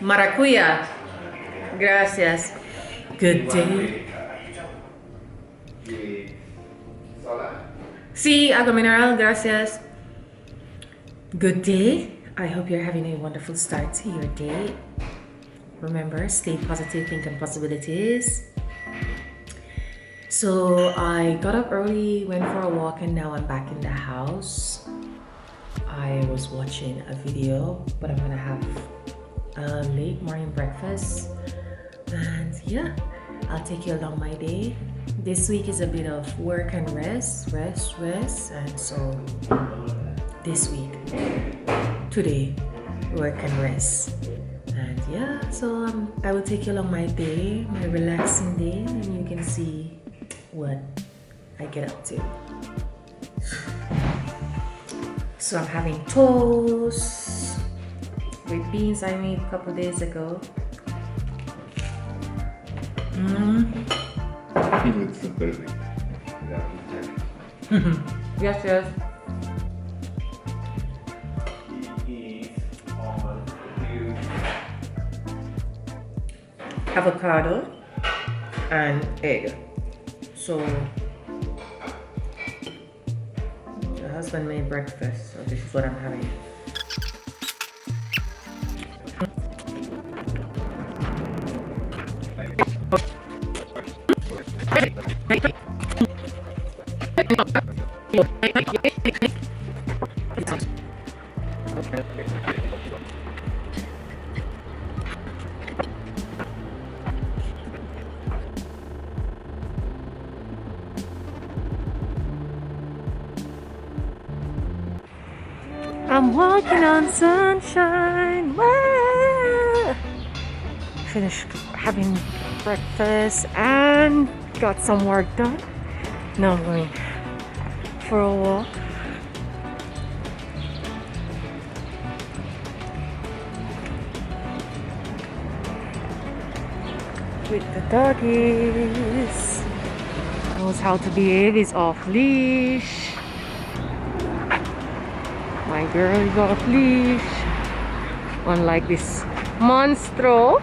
Maracuya. Gracias. Good day. Sí, agua mineral, gracias. Good day. I hope you're having a wonderful start to your day. Remember, stay positive, think on possibilities. So I got up early, went for a walk, and now I'm back in the house. I was watching a video, but I'm gonna have a late morning breakfast. And yeah, I'll take you along my day. This week is a bit of work and rest. And so this week, today, work and rest. And yeah, so I will take you along my day, my relaxing day, and you can see what I get up to. So I'm having toast with beans I made a couple days ago. Yes. Avocado and egg. So my husband made breakfast, so this is what I'm having. I'm walking on sunshine. Wow. Finished having breakfast and got some work done. Now I'm going for a walk. With the doggies. Knows how to behave, is off leash. My girl is off leash. Unlike this monstro.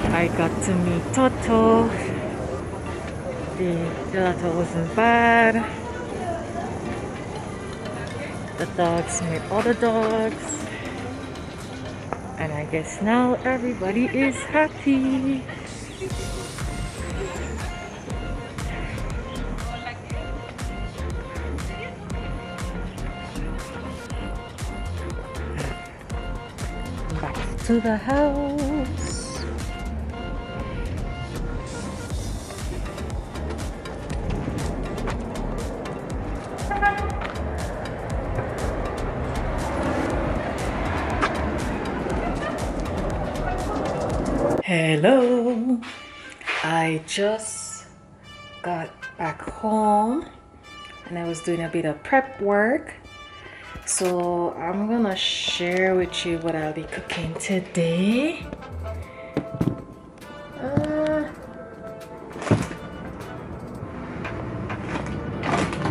I got to meet Toto. The gelato wasn't bad. The dogs met other dogs. And I guess now everybody is happy. Back to the house. Hello, I just got back home and I was doing a bit of prep work So I'm gonna share with you what I'll be cooking today.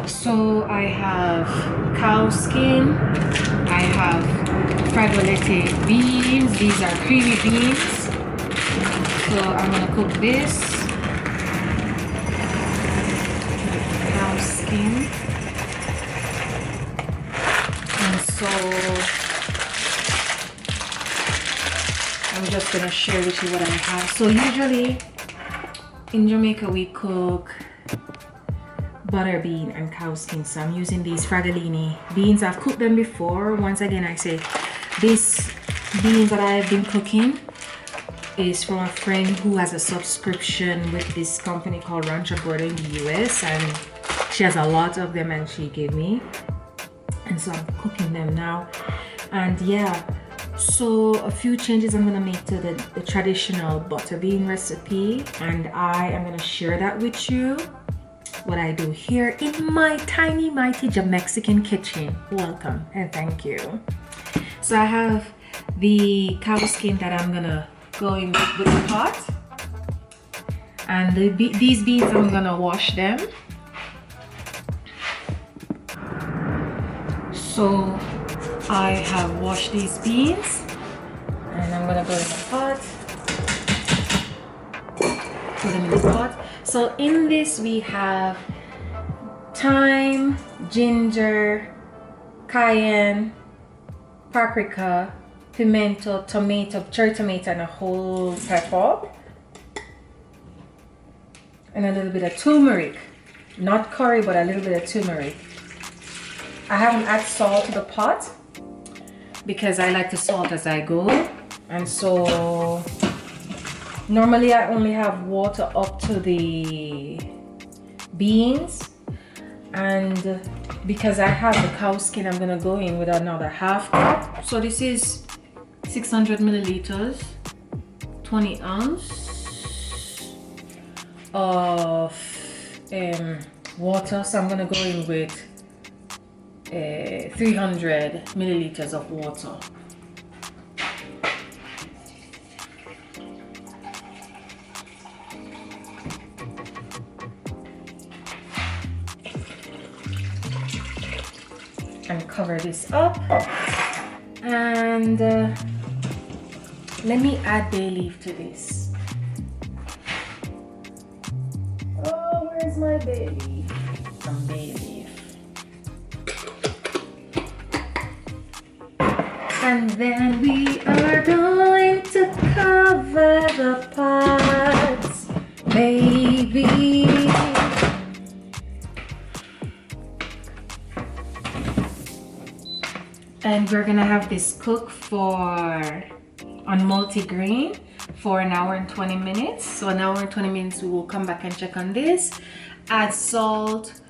So I have cow skin, I have fragolette beans. These are creamy beans. So I'm gonna cook this cow skin. And so I'm just gonna share with you what I have. So usually in Jamaica we cook butter bean and cow skin, so I'm using these fragoline beans. I've cooked them before. Once again, I say this beans that I've been cooking is from a friend who has a subscription with this company called Rancho Gordo in the US, and she has a lot of them and she gave me, and so I'm cooking them now. And yeah, so a few changes I'm gonna make to the traditional butter bean recipe, and I am gonna share that with you, what I do here in my tiny mighty Jamaican kitchen. Welcome and thank you. So I have the cow skin that I'm gonna go in with the pot, and these beans I'm gonna wash them. So I have washed these beans and I'm gonna go in the pot, put them in the pot. So in this we have thyme, ginger, cayenne, paprika, pimento, tomato, cherry tomato, and a whole pepper, and a little bit of turmeric. Not curry, but a little bit of turmeric. I haven't added salt to the pot because I like to salt as I go, and so normally I only have water up to the beans, and because I have the cow skin, I'm gonna go in with another half cup. So this is 600 milliliters, 20 ounce of water. So I'm gonna go in with 300 milliliters of water. And cover this up, and let me add bay leaf to this. Oh, where's my bay leaf? Some bay leaf. And then we are going to cover the pots, baby. And we're gonna have this cook on multi-grain for an hour and 20 minutes. So an hour and 20 minutes, we will come back and check on this. Add salt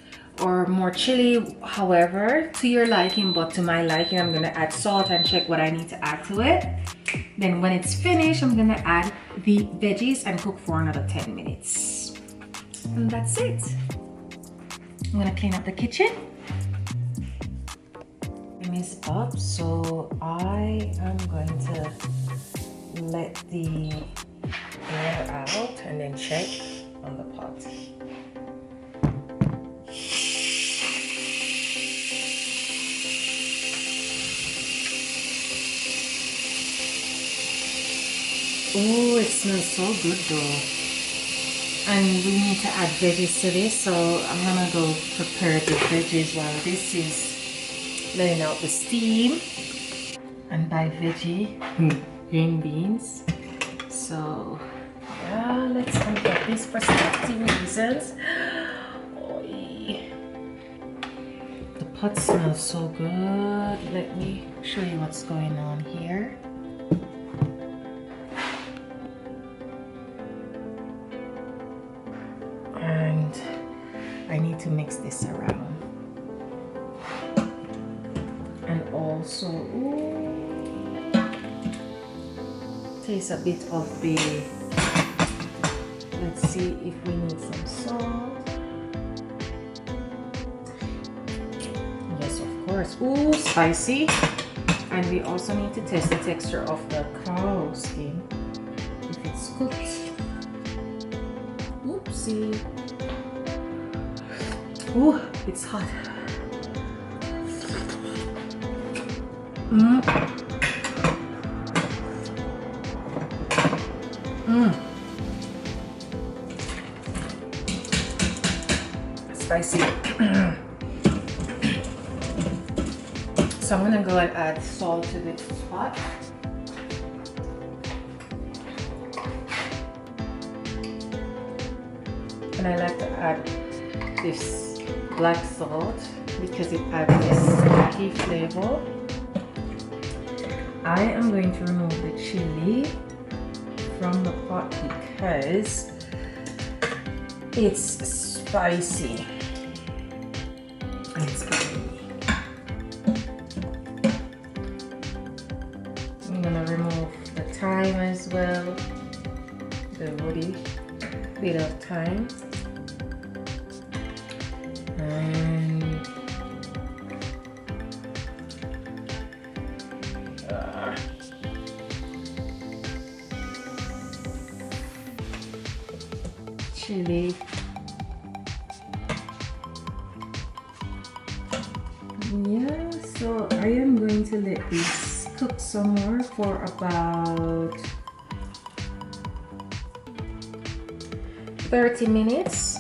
or more chili, however, to your liking, but to my liking, I'm gonna add salt and check what I need to add to it. Then when it's finished, I'm gonna add the veggies and cook for another 10 minutes. And that's it. I'm gonna clean up the kitchen. Is up, so I am going to let the air out and then check on the pot. Oh, it smells so good though. And we need to add veggies to this, so I'm gonna go prepare the veggies while this is letting out the steam. And by veggie, green beans. So yeah, let's get this for safety reasons. Oy. The pot smells so good. Let me show you what's going on here. And I need to mix this around. And also, taste a bit of the, let's see if we need some salt. Yes, of course. first. Ooh, spicy. And we also need to test the texture of the cow skin, if it's cooked. Oopsie. Ooh, it's hot. Spicy. So I'm gonna go and add salt to this pot. And I like to add this black salt because it adds this smoky flavor. I am going to remove the chili from the pot because it's spicy and it's good. I'm gonna remove the thyme as well, the woody bit of thyme, and chili. Yeah, so I am going to let this cook some more for about 30 minutes.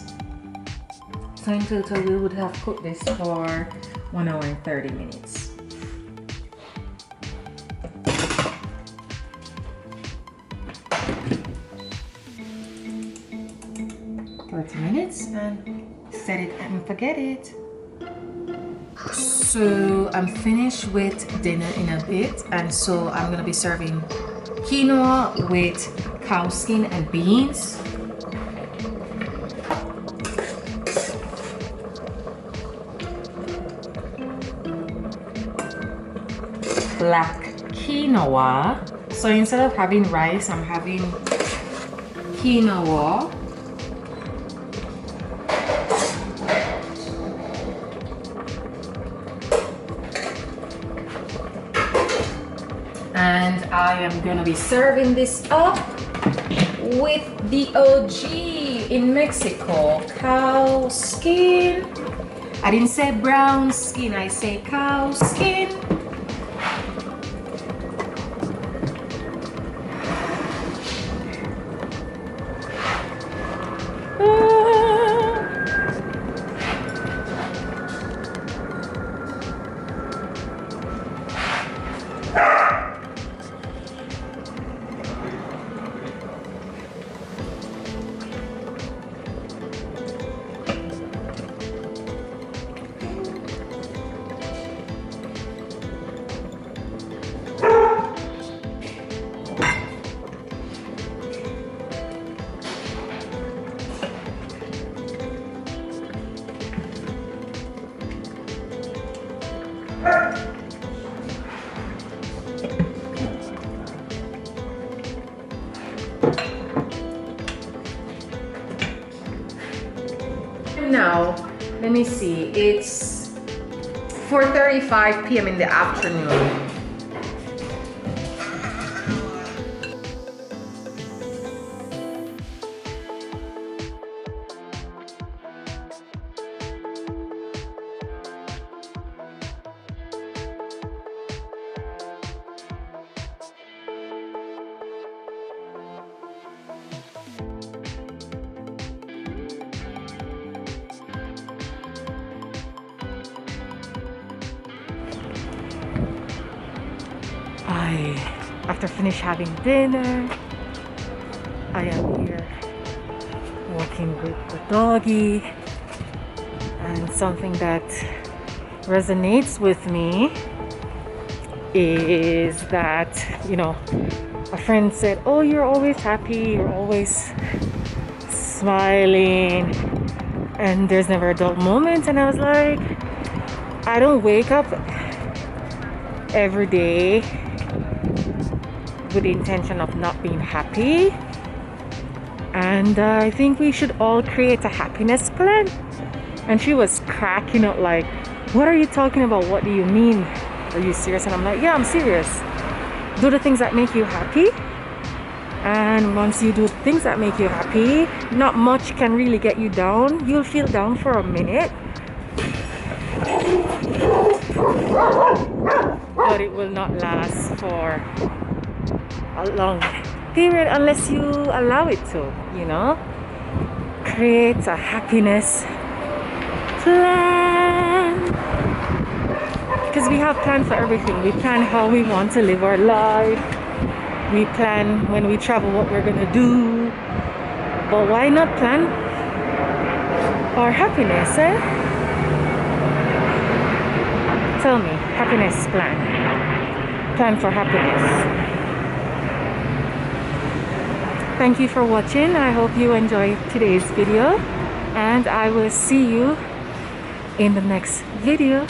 So in total we would have cooked this for 1 hour and 30 minutes. And set it and forget it. So I'm finished with dinner in a bit, and so I'm gonna be serving quinoa with cow skin and beans. Black quinoa. So instead of having rice, I'm having quinoa. And I am gonna be serving this up with the OG in Mexico, cow skin. I didn't say brown skin, I say cow skin. Now, let me see, it's 4:35 p.m. in the afternoon. After finish having dinner, I am here walking with the doggy, and something that resonates with me is that, you know, a friend said, oh, you're always happy, you're always smiling, and there's never a dull moment. And I was like, I don't wake up every day with the intention of not being happy, and I think we should all create a happiness plan. And she was cracking up like, what are you talking about? What do you mean? Are you serious? And I'm like, yeah, I'm serious. Do the things that make you happy. And once you do things that make you happy, not much can really get you down. You'll feel down for a minute, but it will not last for a long period unless you allow it to, you know. Create a happiness plan, because we have plans for everything. We plan how we want to live our life. We plan when we travel what we're gonna do. But why not plan our happiness, eh? Tell me, happiness plan. Plan for happiness. Thank you for watching. I hope you enjoyed today's video, and I will see you in the next video.